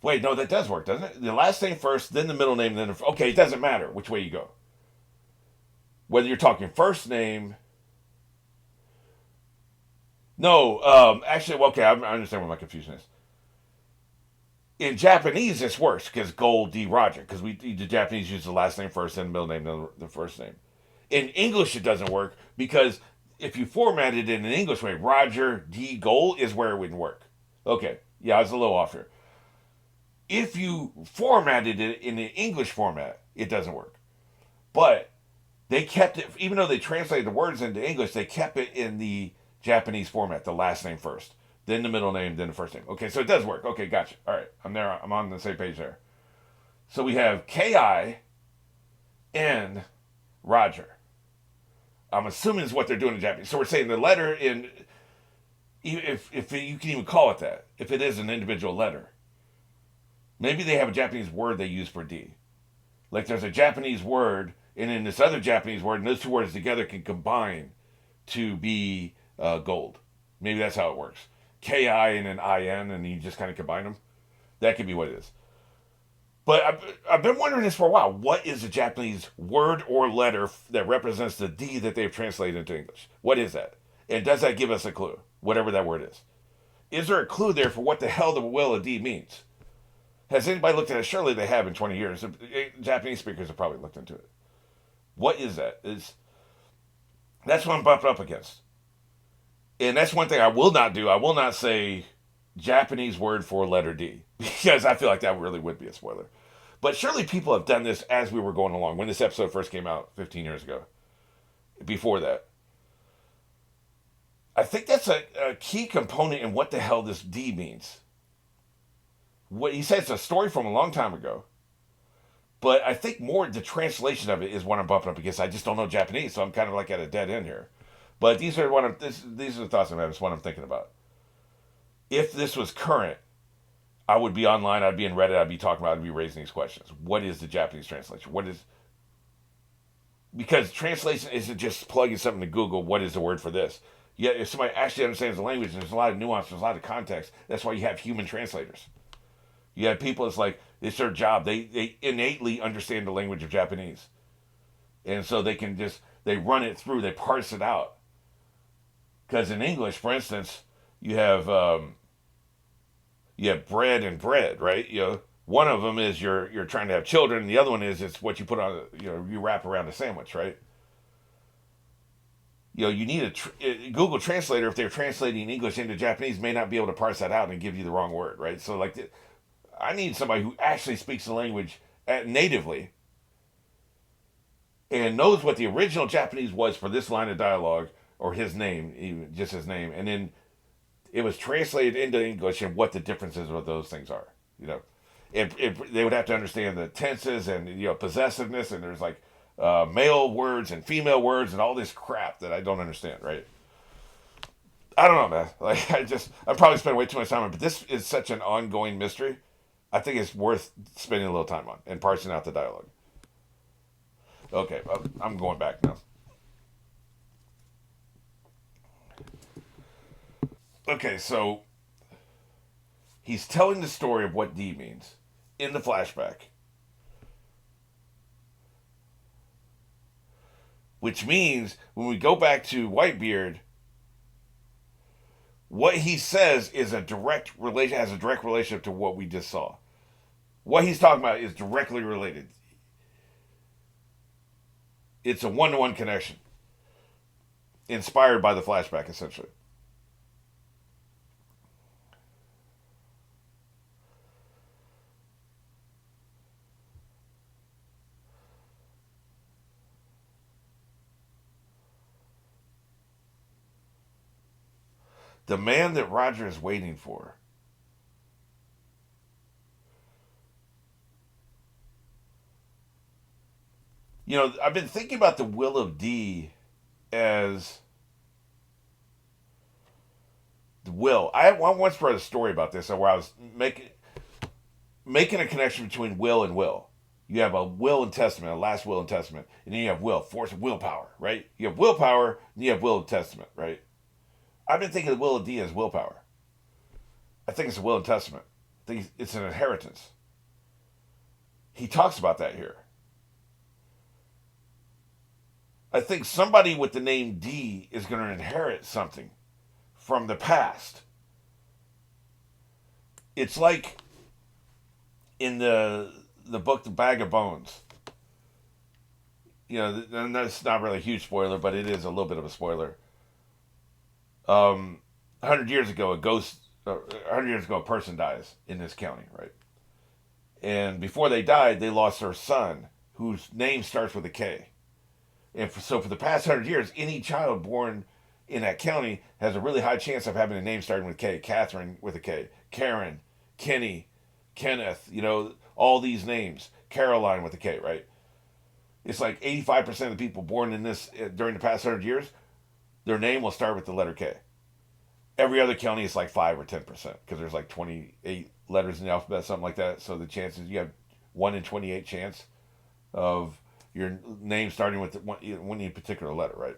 Wait, no, that does work, doesn't it? The last name first, then the middle name, then okay, it doesn't matter which way you go. Whether you're talking first name. No, actually, okay, I understand what my confusion is. In Japanese, this works because Gold D Roger, because the Japanese use the last name first, then the middle name, then the first name. In English, it doesn't work because if you formatted it in an English way, Roger D Gold is where it wouldn't work. Okay, yeah, I was a little off here. If you formatted it in an English format, it doesn't work. But they kept it, even though they translated the words into English, they kept it in the Japanese format, the last name first, then the middle name, then the first name. Okay, so it does work. Okay, gotcha. All right, I'm there. I'm on the same page there. So we have Ki and Roger. I'm assuming is what they're doing in Japanese. So we're saying the letter in, if you can even call it that, if it is an individual letter. Maybe they have a Japanese word they use for D. Like there's a Japanese word, and then this other Japanese word, and those two words together can combine to be gold. Maybe that's how it works. Ki and an in, and you just kind of combine them. That could be what it is. But I've been wondering this for a while. What is a Japanese word or letter that represents the D that they've translated into English? What is that? And does that give us a clue? Whatever that word is. Is there a clue there for what the hell the will of D means? Has anybody looked at it? Surely they have in 20 years. Japanese speakers have probably looked into it. What is that? That's what I'm bumped up against. And that's one thing I will not do. I will not say Japanese word for letter D. Because I feel like that really would be a spoiler. But surely people have done this as we were going along. When this episode first came out 15 years ago, before that, I think that's a key component in what the hell this D means. What he said, it's a story from a long time ago, but I think more the translation of it is what I'm bumping up against. I just don't know Japanese, so I'm kind of like at a dead end here. But these are these are the thoughts I'm having. It's what I'm thinking about. If this was current, I would be online. I'd be in Reddit. I'd be talking about. I'd be raising these questions. What is the Japanese translation? What is, because translation isn't just plugging something to Google. What is the word for this? Yet if somebody actually understands the language, there's a lot of nuance. There's a lot of context. That's why you have human translators. You have people. It's like it's their job. They innately understand the language of Japanese, and so they can just they run it through. They parse it out. Because in English, for instance, you have bread and bread, right? One of them is you're trying to have children, and the other one is it's what you put on, you wrap around a sandwich, right? You need a Google Translator, if they're translating English into Japanese, may not be able to parse that out and give you the wrong word, right? So I need somebody who actually speaks the language natively and knows what the original Japanese was for this line of dialogue, or his name, even just his name, and then it was translated into English and what the differences of those things are. They would have to understand the tenses and possessiveness, and there's like male words and female words and all this crap that I don't understand. Right? I don't know, man. Like I probably spent way too much time on it, but this is such an ongoing mystery. I think it's worth spending a little time on and parsing out the dialogue. Okay, I'm going back now. Okay, so he's telling the story of what D means in the flashback. Which means when we go back to Whitebeard, what he says is has a direct relationship to what we just saw. What he's talking about is directly related. It's a one-to-one connection. Inspired by the flashback, essentially. The man that Roger is waiting for. I've been thinking about the will of D as the will. I once read a story about this where I was making a connection between will and will. You have a will and testament, a last will and testament, and then you have will, force of willpower, right? You have willpower, and you have will and testament, right? I've been thinking of the will of D as willpower. I think it's a will and testament. I think it's an inheritance. He talks about that here. I think somebody with the name D is going to inherit something from the past. It's like in the book The Bag of Bones. And that's not really a huge spoiler, but it is a little bit of a spoiler. 100 years ago, a person dies in this county, right? And before they died, they lost their son, whose name starts with a K. And so for the past 100 years, any child born in that county has a really high chance of having a name starting with K. Catherine with a K. Karen, Kenny, Kenneth, all these names. Caroline with a K, right? It's like 85% of the people born in this during the past 100 years, their name will start with the letter K. Every other county is like 5 or 10% because there's like 28 letters in the alphabet, something like that. So the chances, you have 1 in 28 chance of your name starting with one particular letter, right?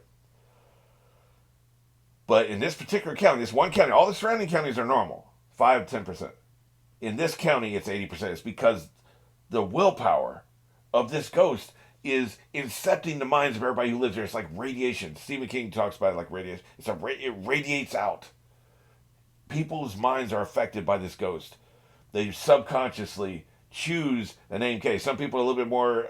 But in this particular county, this one county, all the surrounding counties are normal, 5-10%. In this county, it's 80%. It's because the willpower of this ghost is incepting the minds of everybody who lives there. It's like radiation. Stephen King talks about it like radiation. It radiates out. People's minds are affected by this ghost. They subconsciously choose a name K. Some people are a little bit more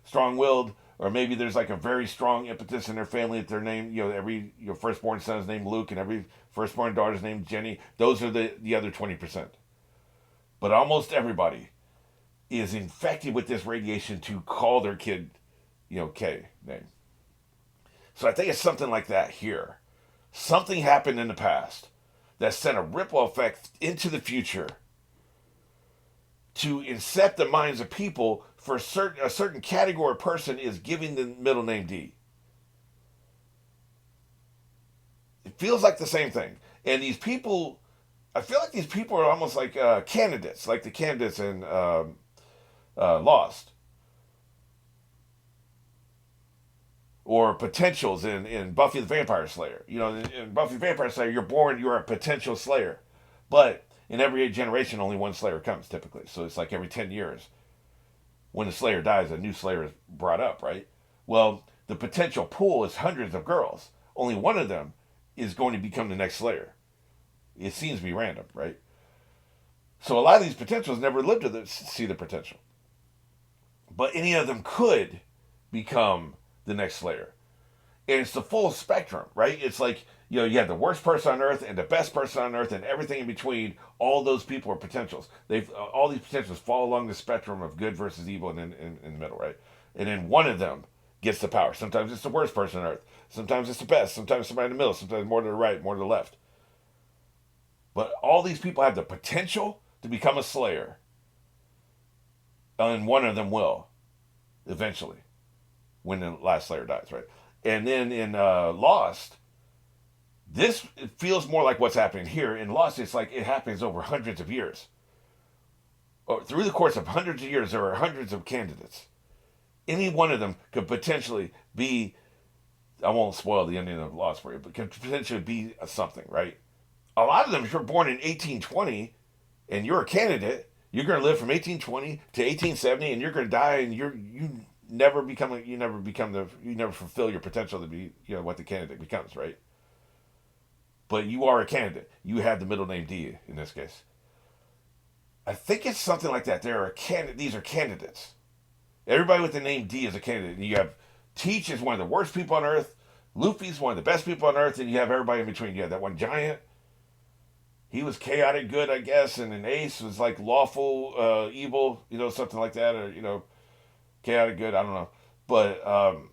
strong-willed, or maybe there's like a very strong impetus in their family that their name, every your firstborn son's named Luke and every firstborn daughter's named Jenny. Those are the other 20%. But almost everybody is infected with this radiation to call their kid, K name. So I think it's something like that here. Something happened in the past that sent a ripple effect into the future to incept the minds of people for a certain category of person is giving the middle name D. It feels like the same thing. And these people, I feel like these people are almost like candidates, like the candidates in Lost, or potentials in Buffy the Vampire Slayer. In Buffy the Vampire Slayer, you're born, you're a potential Slayer. But in every generation, only one Slayer comes typically. So it's like every 10 years, when a Slayer dies, a new Slayer is brought up, right? Well, the potential pool is hundreds of girls. Only one of them is going to become the next Slayer. It seems to be random, right? So a lot of these potentials never lived to see the potential. But any of them could become the next Slayer. And it's the full spectrum, right? It's like, you have the worst person on Earth and the best person on Earth and everything in between. All those people are potentials. All these potentials fall along the spectrum of good versus evil and in the middle, right? And then one of them gets the power. Sometimes it's the worst person on Earth. Sometimes it's the best. Sometimes somebody in the middle. Sometimes more to the right, more to the left. But all these people have the potential to become a Slayer. And one of them will, eventually, when the last Slayer dies, right? And then in Lost, this feels more like what's happening here. In Lost, it's like it happens over hundreds of years. Or through the course of hundreds of years, there are hundreds of candidates. Any one of them could potentially be, I won't spoil the ending of Lost for you, but could potentially be something, right? A lot of them, if you're born in 1820 and you're a candidate, you're going to live from 1820 to 1870, and you're going to die, and you never fulfill your potential to be what the candidate becomes, right? But you are a candidate. You have the middle name D in this case. I think it's something like that. These are candidates. Everybody with the name D is a candidate. And you have Teach is one of the worst people on Earth. Luffy's one of the best people on Earth, and you have everybody in between. You have that one giant. He was chaotic good, I guess, and then Ace was like lawful evil, something like that, or chaotic good. I don't know, but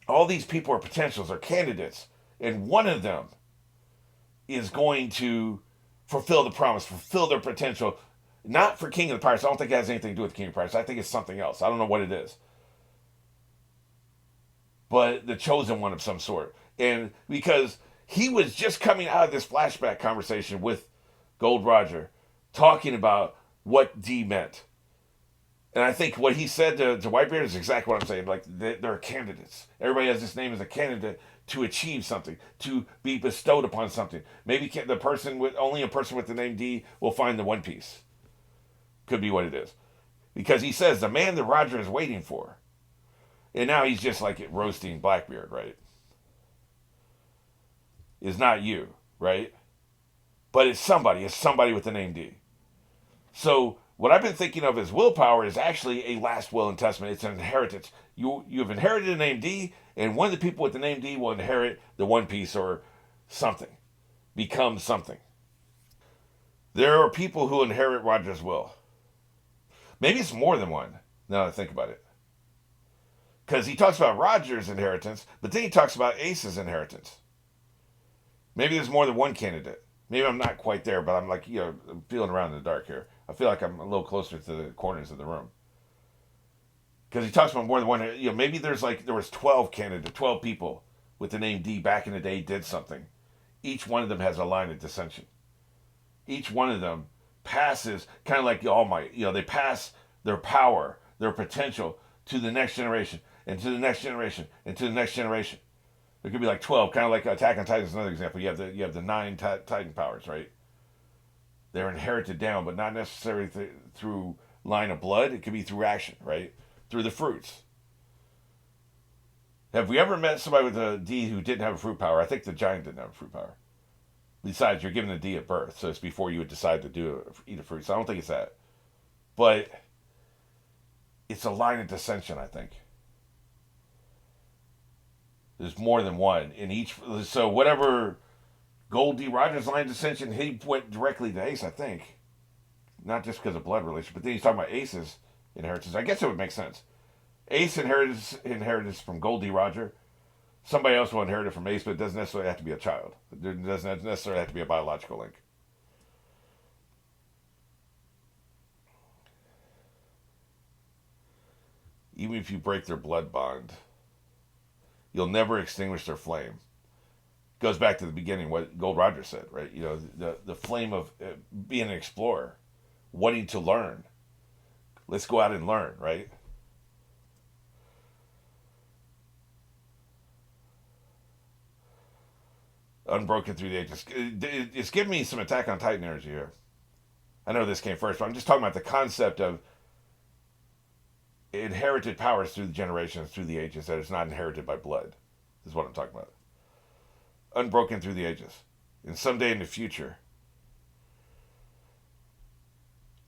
all these people are potentials, are candidates, and one of them is going to fulfill the promise, fulfill their potential. Not for King of the Pirates. I don't think it has anything to do with King of the Pirates. I think it's something else. I don't know what it is, but the chosen one of some sort, and because he was just coming out of this flashback conversation with Gold Roger, talking about what D meant. And I think what he said to Whitebeard is exactly what I'm saying. Like, they're candidates. Everybody has this name as a candidate to achieve something, to be bestowed upon something. Maybe only a person with the name D will find the One Piece. Could be what it is. Because he says, the man that Roger is waiting for. And now he's just like roasting Blackbeard, right? Is not you, right? But it's somebody with the name D. So what I've been thinking of as willpower is actually a last will and testament. It's an inheritance. You've inherited the name D, and one of the people with the name D will inherit the One Piece or something, become something. There are people who inherit Roger's will. Maybe it's more than one, now that I think about it. Because he talks about Roger's inheritance, but then he talks about Ace's inheritance. Maybe there's more than one candidate. Maybe I'm not quite there, but I'm like, I'm feeling around in the dark here. I feel like I'm a little closer to the corners of the room. Because he talks about more than one. Maybe there was 12 people with the name D back in the day did something. Each one of them has a line of dissension. Each one of them passes, kind of like the All Might. They pass their power, their potential to the next generation, and to the next generation, and to the next generation. There could be like 12, kind of like Attack on Titan is another example. You have the 9 Titan powers, right? They're inherited down, but not necessarily through line of blood. It could be through action, right? Through the fruits. Have we ever met somebody with a D who didn't have a fruit power? I think the giant didn't have a fruit power. Besides, you're given a D at birth, so it's before you would decide to eat a fruit. So I don't think it's that. But it's a line of dissension, I think. There's more than one in each. So whatever Gold D. Rogers line of dissension, he went directly to Ace, I think. not just because of blood relation, but then he's talking about Ace's inheritance. I guess it would make sense. Ace inherited from Goldie Roger. Somebody else will inherit it from Ace, but it doesn't necessarily have to be a child. It doesn't necessarily have to be a biological link. Even if you break their blood bond, you'll never extinguish their flame. Goes back to the beginning, what Gold Roger said, right? You know, the flame of being an explorer, wanting to learn. Let's go out and learn, right? Unbroken through the ages. It's giving me some Attack on Titan energy here. I know this came first, but I'm just talking about the concept of inherited powers through the generations, through the ages, that it's not inherited by blood. This is what I'm talking about. Unbroken through the ages. And someday in the future,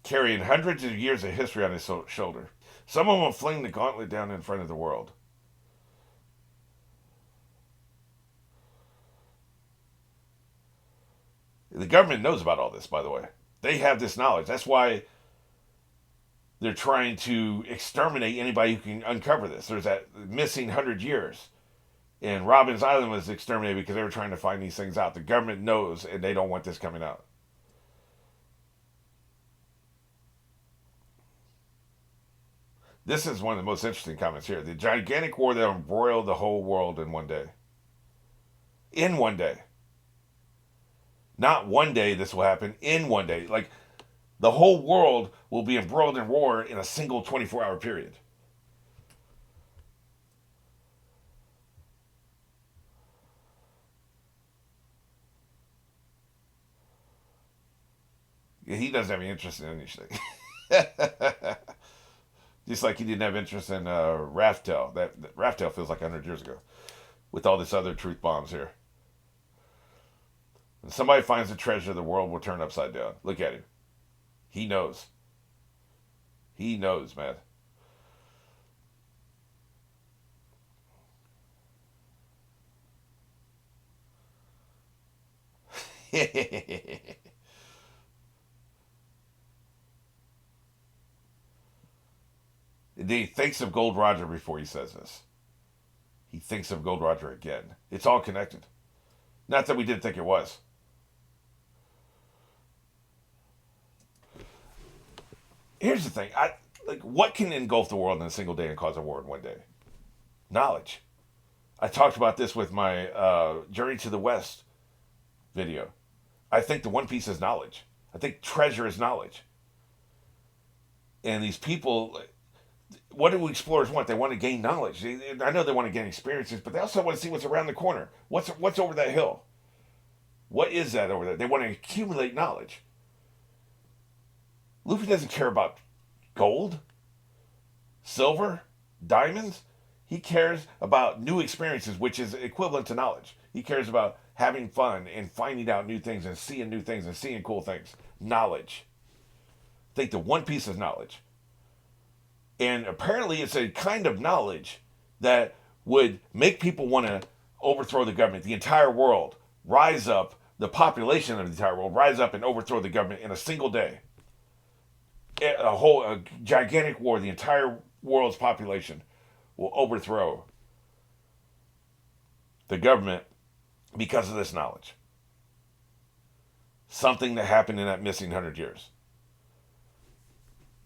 carrying hundreds of years of history on his shoulder, someone will fling the gauntlet down in front of the world. The government knows about all this, by the way. They have this knowledge. That's why they're trying to exterminate anybody who can uncover this. There's that missing 100 years. And Robin's Island was exterminated because they were trying to find these things out. The government knows, and they don't want this coming out. This is one of the most interesting comments here. The gigantic war that embroiled the whole world in one day. In one day. Not one day this will happen, in one day. Like, the whole world will be embroiled in war in a single 24-hour period. He doesn't have any interest in anything. Just like he didn't have interest in Raftel. That Raftel feels like 100 years ago. With all this other truth bombs here. When somebody finds a treasure, the world will turn upside down. Look at him. He knows. He knows, man. He thinks of Gold Roger before he says this. He thinks of Gold Roger again. It's all connected. Not that we didn't think it was. Here's the thing. What can engulf the world in a single day and cause a war in one day? Knowledge. I talked about this with my Journey to the West video. I think the one piece is knowledge. I think treasure is knowledge. And these people, what do explorers want? They want to gain knowledge. I know they want to gain experiences, but they also want to see what's around the corner. What's over that hill? What is that over there? They want to accumulate knowledge. Luffy doesn't care about gold, silver, diamonds. He cares about new experiences, which is equivalent to knowledge. He cares about having fun and finding out new things and seeing cool things. Knowledge. I think the one piece is knowledge. And apparently it's a kind of knowledge that would make people want to overthrow the government, the entire world, rise up, the population of the entire world, rise up and overthrow the government in a single day. A gigantic war, the entire world's population will overthrow the government because of this knowledge. Something that happened in that missing 100 years.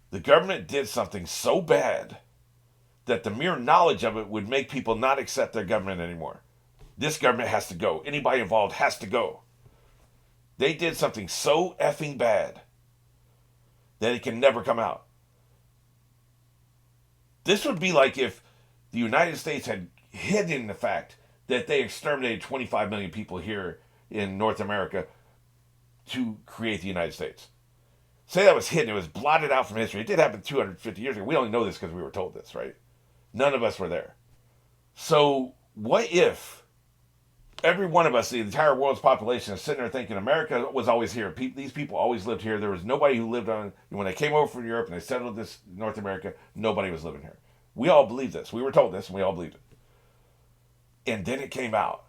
The government did something so bad that the mere knowledge of it would make people not accept their government anymore. This government has to go. Anybody involved has to go. They did something so effing bad that it can never come out. This would be like if the United States had hidden the fact that they exterminated 25 million people here in North America to create the United States. Say that was hidden, it was blotted out from history. It did happen 250 years ago. We only know this because we were told this, right? None of us were there. So what if every one of us, the entire world's population, is sitting there thinking America was always here. These people always lived here. There was nobody who lived on. When they came over from Europe and they settled this North America, nobody was living here. We all believed this. We were told this, and we all believed it. And then it came out.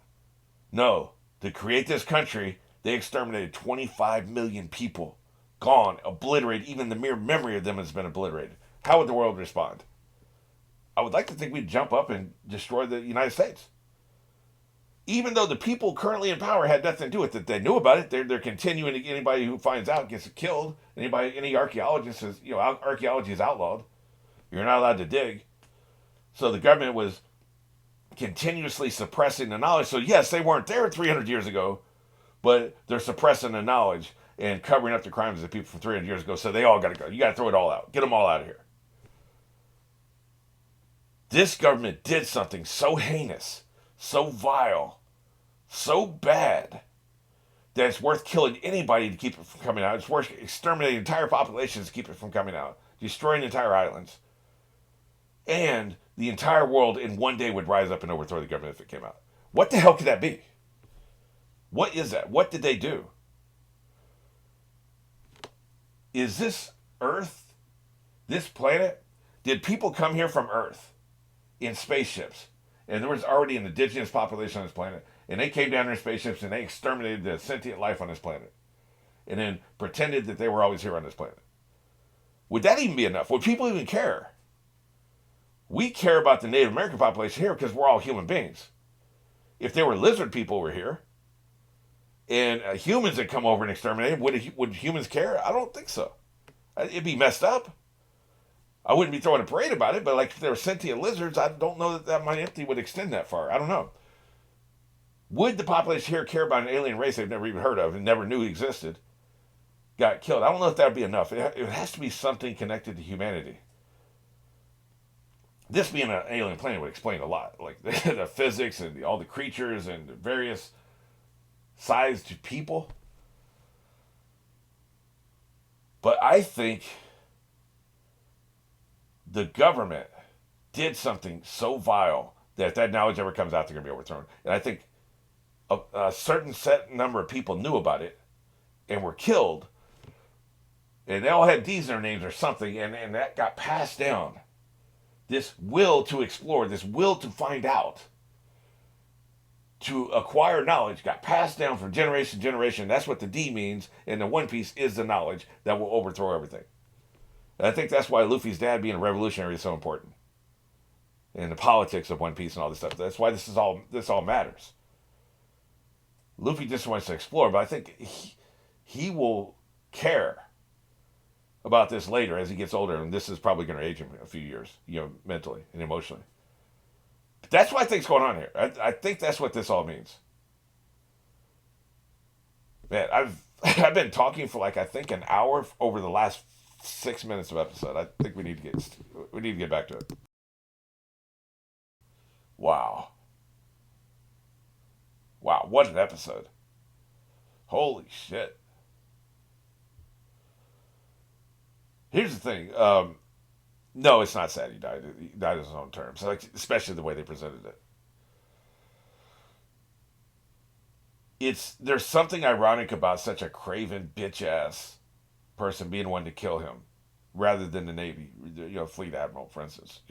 No, to create this country, they exterminated 25 million people gone, obliterated. Even the mere memory of them has been obliterated. How would the world respond? I would like to think we'd jump up and destroy the United States. Even though the people currently in power had nothing to do with it, they knew about it. They're continuing to, anybody who finds out gets killed. Any archaeologist says, archaeology is outlawed. You're not allowed to dig. So the government was continuously suppressing the knowledge. So yes, they weren't there 300 years ago, but they're suppressing the knowledge and covering up the crimes of the people from 300 years ago. So they all got to go. You got to throw it all out. Get them all out of here. This government did something so heinous, so vile, so bad that it's worth killing anybody to keep it from coming out. It's worth exterminating entire populations to keep it from coming out, destroying entire islands. And the entire world in one day would rise up and overthrow the government if it came out. What the hell could that be? What is that? What did they do? Is this Earth, this planet? Did people come here from Earth in spaceships? And there was already an indigenous population on this planet. And they came down in spaceships and they exterminated the sentient life on this planet. And then pretended that they were always here on this planet. Would that even be enough? Would people even care? We care about the Native American population here because we're all human beings. If there were lizard people over here and humans that come over and exterminate, would humans care? I don't think so. It'd be messed up. I wouldn't be throwing a parade about it, but like if there were sentient lizards, I don't know that my empathy would extend that far. I don't know. Would the population here care about an alien race they've never even heard of and never knew existed, got killed? I don't know if that would be enough. It has to be something connected to humanity. This being an alien planet would explain a lot, like the physics and all the creatures and the various sized people. But I think the government did something so vile that if that knowledge ever comes out, they're going to be overthrown. And I think a certain set number of people knew about it and were killed. And they all had D's in their names or something, and that got passed down. This will to explore, this will to find out, to acquire knowledge got passed down from generation to generation. That's what the D means, and the One Piece is the knowledge that will overthrow everything. And I think that's why Luffy's dad being a revolutionary is so important. And the politics of One Piece and all this stuff. That's why this all matters. Luffy just wants to explore, but I think he will care about this later as he gets older, and this is probably going to age him a few years, mentally and emotionally. But that's what I think's going on here. I think that's what this all means. Man, I've been talking for I think an hour over the last 6 minutes of episode. I think we need to get back to it. Wow, what an episode! Holy shit! Here's the thing. No, it's not sad he died. He died on his own terms. Especially the way they presented it. There's something ironic about such a craven bitch ass person being one to kill him, rather than the Navy, fleet admiral, for instance.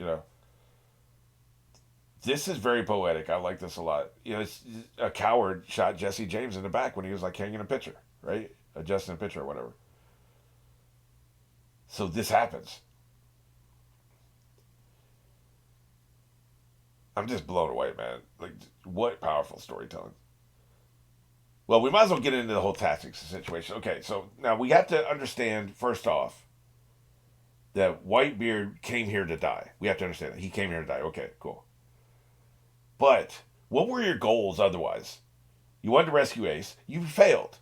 This is very poetic. I like this a lot. It's a coward shot Jesse James in the back when he was hanging a pitcher, right? Adjusting a pitcher or whatever. So this happens. I'm just blown away, man. What powerful storytelling. Well, we might as well get into the whole tactics situation. Okay, so now we have to understand, first off, that Whitebeard came here to die. We have to understand that. He came here to die. Okay, cool. But what were your goals otherwise? You wanted to rescue Ace. You failed.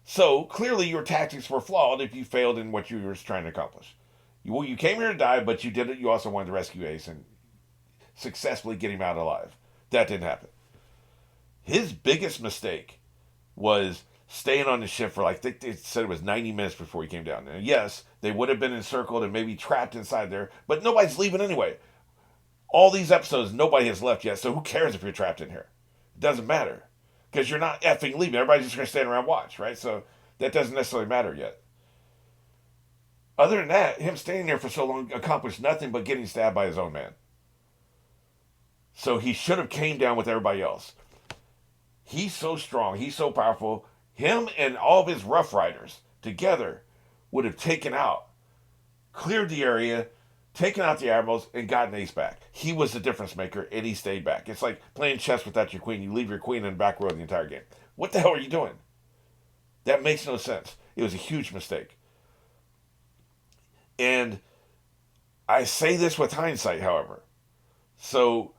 So, clearly your tactics were flawed if you failed in what you were trying to accomplish. You came here to die, but you did it. You also wanted to rescue Ace and successfully get him out alive. That didn't happen. His biggest mistake was staying on the ship for, I think they said it was 90 minutes before he came down. And yes, they would have been encircled and maybe trapped inside there, but nobody's leaving anyway. All these episodes, nobody has left yet, so who cares if you're trapped in here? It doesn't matter. Because you're not effing leaving. Everybody's just going to stand around and watch, right? So that doesn't necessarily matter yet. Other than that, him staying there for so long accomplished nothing but getting stabbed by his own man. So he should have came down with everybody else. He's so strong. He's so powerful. Him and all of his Rough Riders together would have taken out, cleared the area, taken out the admirals, and gotten Ace back. He was the difference maker, and he stayed back. It's like playing chess without your queen. You leave your queen in the back row the entire game. What the hell are you doing? That makes no sense. It was a huge mistake. And I say this with hindsight, however. So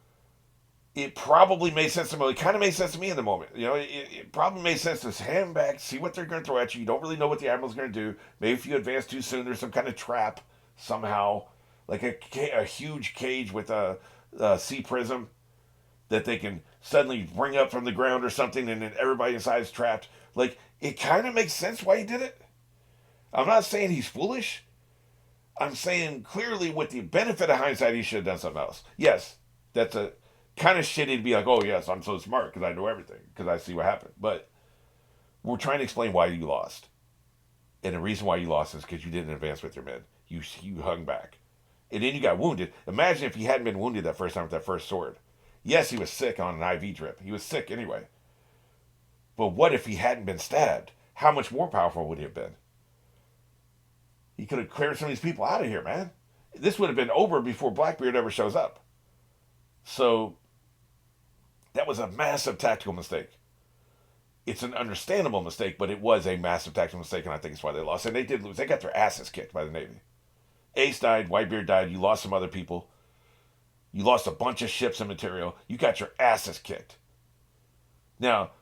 it probably made sense to me. It kind of made sense to me in the moment. It probably made sense to hand back, see what they're going to throw at you. You don't really know what the admiral's going to do. Maybe if you advance too soon, there's some kind of trap somehow, like a huge cage with a sea prism that they can suddenly bring up from the ground or something, and then everybody inside is trapped. Like, it kind of makes sense why he did it. I'm not saying he's foolish. I'm saying clearly with the benefit of hindsight, he should have done something else. Yes, that's a kind of shitty to be like, oh yes, I'm so smart because I know everything, because I see what happened. But we're trying to explain why you lost. And the reason why you lost is because you didn't advance with your men. You hung back. And then you got wounded. Imagine if he hadn't been wounded that first time with that first sword. Yes, he was sick on an IV drip. He was sick anyway. But what if he hadn't been stabbed? How much more powerful would he have been? He could have cleared some of these people out of here, man. This would have been over before Blackbeard ever shows up. So, that was a massive tactical mistake. It's an understandable mistake, but it was a massive tactical mistake, and I think it's why they lost. And they did lose. They got their asses kicked by the Navy. Ace died, Whitebeard died, you lost some other people. You lost a bunch of ships and material. You got your asses kicked. Now,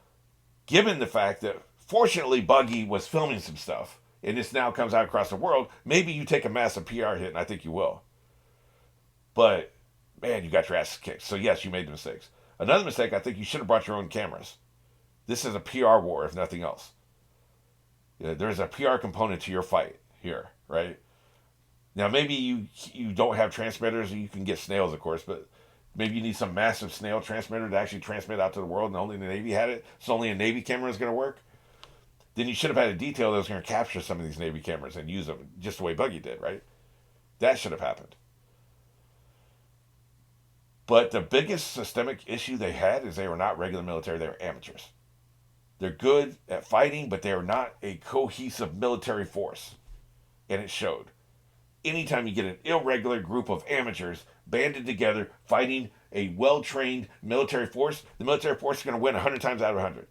given the fact that, fortunately, Buggy was filming some stuff, and this now comes out across the world, maybe you take a massive PR hit, and I think you will. But, man, you got your ass kicked. So, yes, you made the mistakes. Another mistake, I think you should have brought your own cameras. This is a PR war, if nothing else. There's a PR component to your fight here, right? Now, maybe you don't have transmitters, you can get snails, of course, but maybe you need some massive snail transmitter to actually transmit out to the world, and only the Navy had it, so only a Navy camera is going to work. Then you should have had a detail that was going to capture some of these Navy cameras and use them just the way Buggy did, right? That should have happened. But the biggest systemic issue they had is they were not regular military, they were amateurs. They're good at fighting, but they are not a cohesive military force. And it showed. Anytime you get an irregular group of amateurs banded together fighting a well-trained military force, the military force is going to win 100 times out of 100.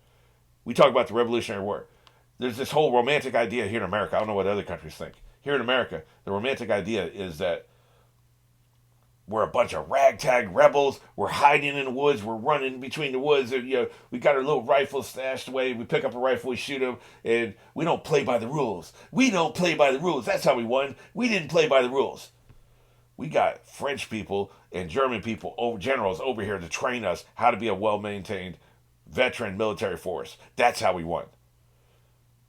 We talk about the Revolutionary War. There's this whole romantic idea here in America. I don't know what other countries think. Here in America, the romantic idea is that we're a bunch of ragtag rebels. We're hiding in the woods. We're running between the woods. And, we got our little rifles stashed away. We pick up a rifle, we shoot them, and we don't play by the rules. We don't play by the rules. That's how we won. We didn't play by the rules. We got French people and German people, generals over here to train us how to be a well-maintained veteran military force. That's how we won.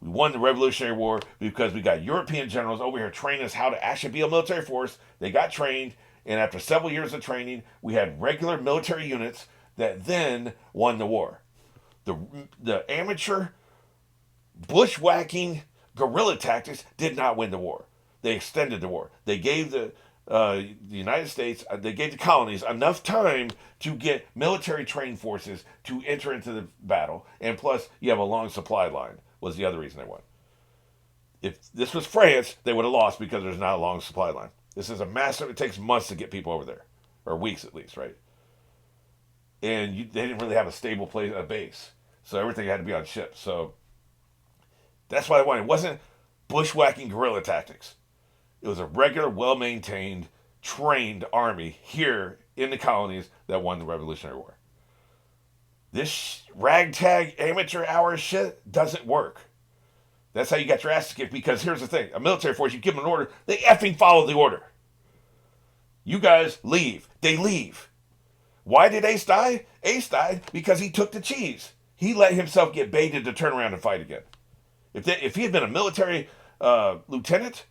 We won the Revolutionary War because we got European generals over here training us how to actually be a military force. They got trained. And after several years of training, we had regular military units that then won the war. The amateur bushwhacking guerrilla tactics did not win the war. They extended the war. They gave the United States, they gave the colonies enough time to get military trained forces to enter into the battle. And plus, you have a long supply line, was the other reason they won. If this was France, they would have lost because there's not a long supply line. This is a massive, it takes months to get people over there. Or weeks at least, right? And they didn't really have a stable place, a base. So everything had to be on ships. So that's why I won. It wasn't bushwhacking guerrilla tactics. It was a regular, well-maintained, trained army here in the colonies that won the Revolutionary War. This ragtag amateur hour shit doesn't work. That's how you got your ass kicked, because here's the thing. A military force, you give them an order, they effing follow the order. You guys leave. They leave. Why did Ace die? Ace died because he took the cheese. He let himself get baited to turn around and fight again. If he had been a military lieutenant,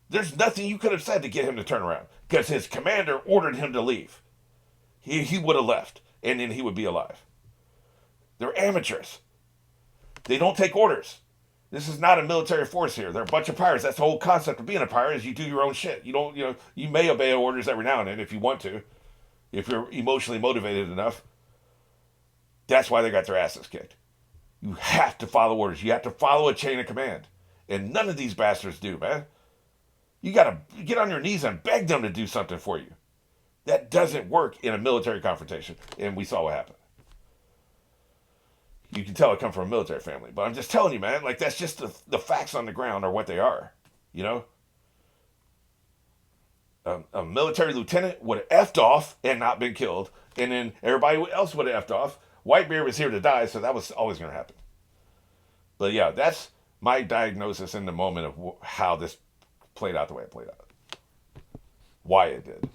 there's nothing you could have said to get him to turn around, because his commander ordered him to leave. He would have left, and then he would be alive. They're amateurs. They don't take orders. This is not a military force here. They're a bunch of pirates. That's the whole concept of being a pirate, is you do your own shit. You don't, you may obey orders every now and then if you want to, if you're emotionally motivated enough. That's why they got their asses kicked. You have to follow orders. You have to follow a chain of command. And none of these bastards do, man. You got to get on your knees and beg them to do something for you. That doesn't work in a military confrontation. And we saw what happened. You can tell I come from a military family. But I'm just telling you, man, like that's just the facts on the ground are what they are. You know? A military lieutenant would have effed off and not been killed. And then everybody else would have effed off. Whitebeard was here to die, so that was always going to happen. But yeah, that's my diagnosis in the moment of how this played out the way it played out. Why it did.